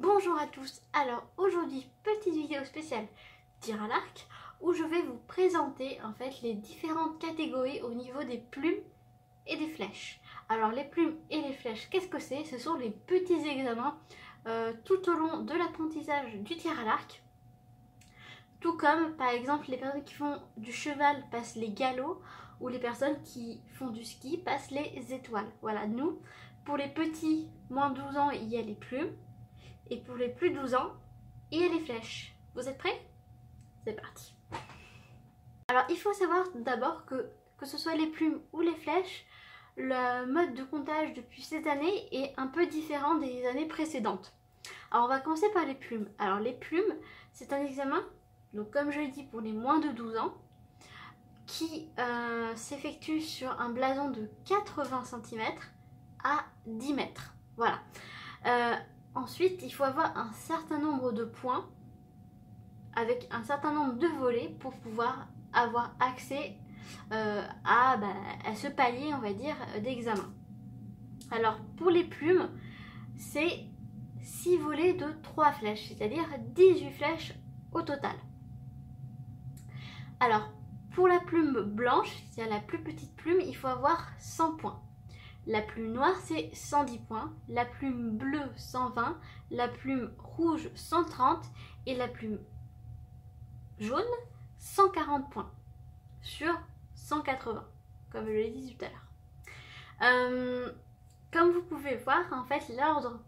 Bonjour à tous, alors aujourd'hui petite vidéo spéciale tir à l'arc où je vais vous présenter en fait les différentes catégories au niveau des plumes et des flèches. Alors les plumes et les flèches, qu'est-ce que c'est? Ce sont les petits examens tout au long de l'apprentissage du tir à l'arc. Tout comme par exemple les personnes qui font du cheval passent les galops ou les personnes qui font du ski passent les étoiles. Voilà, nous, pour les petits moins de 12 ans, il y a les plumes. Et pour les plus de 12 ans, il y a les flèches. Vous êtes prêts? C'est parti. Alors il faut savoir d'abord que ce soit les plumes ou les flèches, le mode de comptage depuis cette année est un peu différent des années précédentes. Alors on va commencer par les plumes. Alors les plumes, c'est un examen, donc comme je l'ai dit pour les moins de 12 ans, qui s'effectue sur un blason de 80 cm à 10 mètres. Voilà. Ensuite, il faut avoir un certain nombre de points avec un certain nombre de volets pour pouvoir avoir accès à ce palier, on va dire, d'examen. Alors, pour les plumes, c'est 6 volets de 3 flèches, c'est-à-dire 18 flèches au total. Alors, pour la plume blanche, c'est-à-dire la plus petite plume, il faut avoir 100 points. La plume noire, c'est 110 points, la plume bleue, 120, la plume rouge, 130 et la plume jaune, 140 points sur 180, comme je l'ai dit tout à l'heure. Comme vous pouvez voir, en fait, l'ordre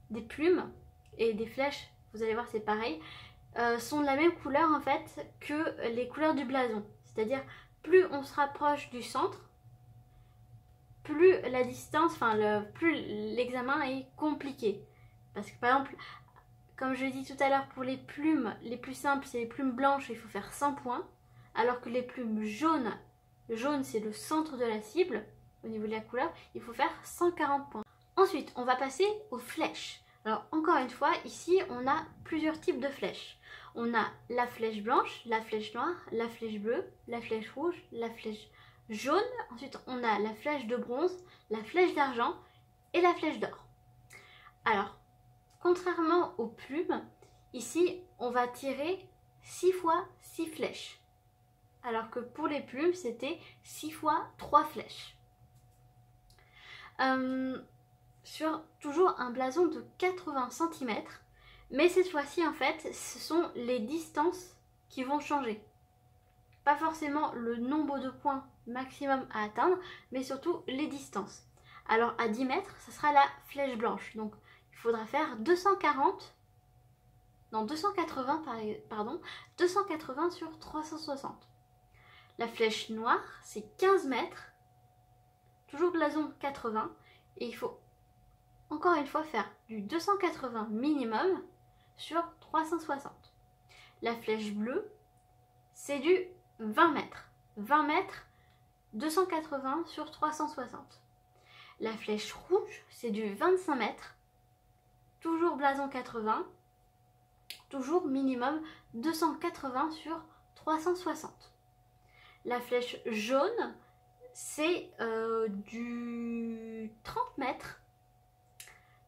des plumes et des flèches, vous allez voir, c'est pareil, sont de la même couleur, en fait, que les couleurs du blason. C'est-à-dire, plus on se rapproche du centre, plus la distance, plus l'examen est compliqué. Parce que par exemple, comme je l'ai dit tout à l'heure, pour les plumes les plus simples, c'est les plumes blanches, il faut faire 100 points. Alors que les plumes jaunes, le jaune c'est le centre de la cible, au niveau de la couleur, il faut faire 140 points. Ensuite, on va passer aux flèches. Alors encore une fois, ici on a plusieurs types de flèches. On a la flèche blanche, la flèche noire, la flèche bleue, la flèche rouge, la flèche jaune. Ensuite, on a la flèche de bronze, la flèche d'argent et la flèche d'or. Alors, contrairement aux plumes, ici, on va tirer 6 fois 6 flèches. Alors que pour les plumes, c'était 6 fois 3 flèches. Sur toujours un blason de 80 cm. Mais cette fois-ci, en fait, ce sont les distances qui vont changer. Pas forcément le nombre de points maximum à atteindre, mais surtout les distances. Alors à 10 mètres, ça sera la flèche blanche. Donc il faudra faire 280 sur 360. La flèche noire, c'est 15 mètres, toujours blason 80, et il faut encore une fois faire du 280 minimum sur 360. La flèche bleue, c'est du 20 mètres. 20 mètres, 280 sur 360. La flèche rouge, c'est du 25 mètres. Toujours blason 80. Toujours minimum 280 sur 360. La flèche jaune, c'est du 30 mètres.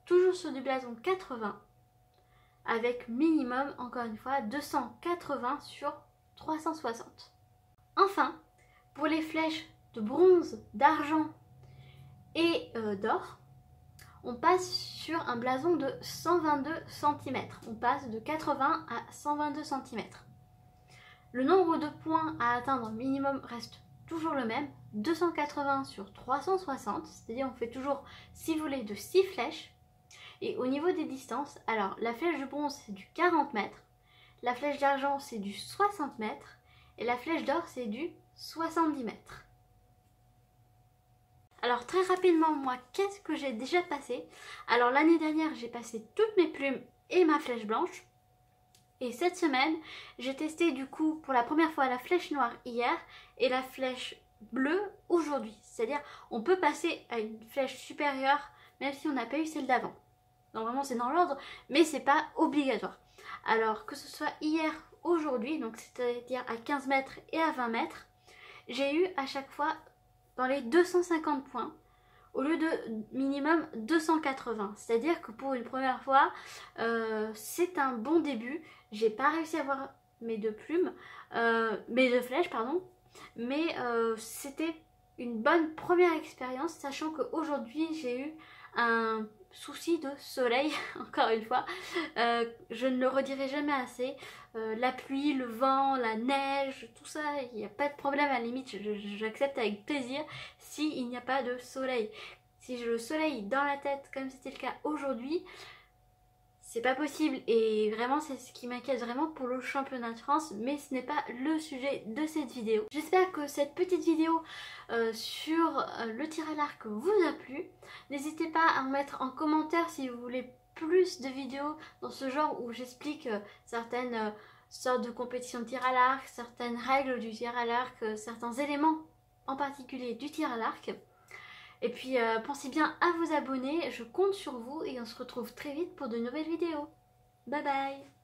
Toujours sur du blason 80. Avec minimum, encore une fois, 280 sur 360. Enfin, pour les flèches de bronze, d'argent et d'or, on passe sur un blason de 122 cm. On passe de 80 à 122 cm. Le nombre de points à atteindre minimum reste toujours le même, 280 sur 360, c'est-à-dire on fait toujours 6 volets de 6 flèches. Et au niveau des distances, alors la flèche de bronze c'est du 40 mètres, la flèche d'argent c'est du 60 mètres, et la flèche d'or c'est du 70 mètres. Alors très rapidement, moi, qu'est-ce que j'ai déjà passé? Alors l'année dernière, j'ai passé toutes mes plumes et ma flèche blanche. Et cette semaine, j'ai testé du coup pour la première fois la flèche noire hier et la flèche bleue aujourd'hui. C'est-à-dire, on peut passer à une flèche supérieure même si on n'a pas eu celle d'avant. Normalement, c'est dans l'ordre, mais c'est pas obligatoire. Alors que ce soit hier, aujourd'hui, donc c'est-à-dire à 15 mètres et à 20 mètres, j'ai eu à chaque fois dans les 250 points au lieu de minimum 280. C'est-à-dire que pour une première fois, c'est un bon début. J'ai pas réussi à avoir mes deux flèches, pardon. Mais c'était une bonne première expérience, sachant qu'aujourd'hui j'ai eu un souci de soleil, encore une fois. Je ne le redirai jamais assez. La pluie, le vent, la neige, tout ça, il n'y a pas de problème, à la limite, j'accepte avec plaisir s'il n'y a pas de soleil. Si j'ai le soleil dans la tête, comme c'était le cas aujourd'hui, c'est pas possible. Et vraiment, c'est ce qui m'inquiète vraiment pour le championnat de France, mais ce n'est pas le sujet de cette vidéo. J'espère que cette petite vidéo sur le tir à l'arc vous a plu. N'hésitez pas à me mettre en commentaire si vous voulez plus de vidéos dans ce genre où j'explique certaines sortes de compétitions de tir à l'arc, certaines règles du tir à l'arc, certains éléments en particulier du tir à l'arc. Et puis pensez bien à vous abonner, je compte sur vous et on se retrouve très vite pour de nouvelles vidéos. Bye bye!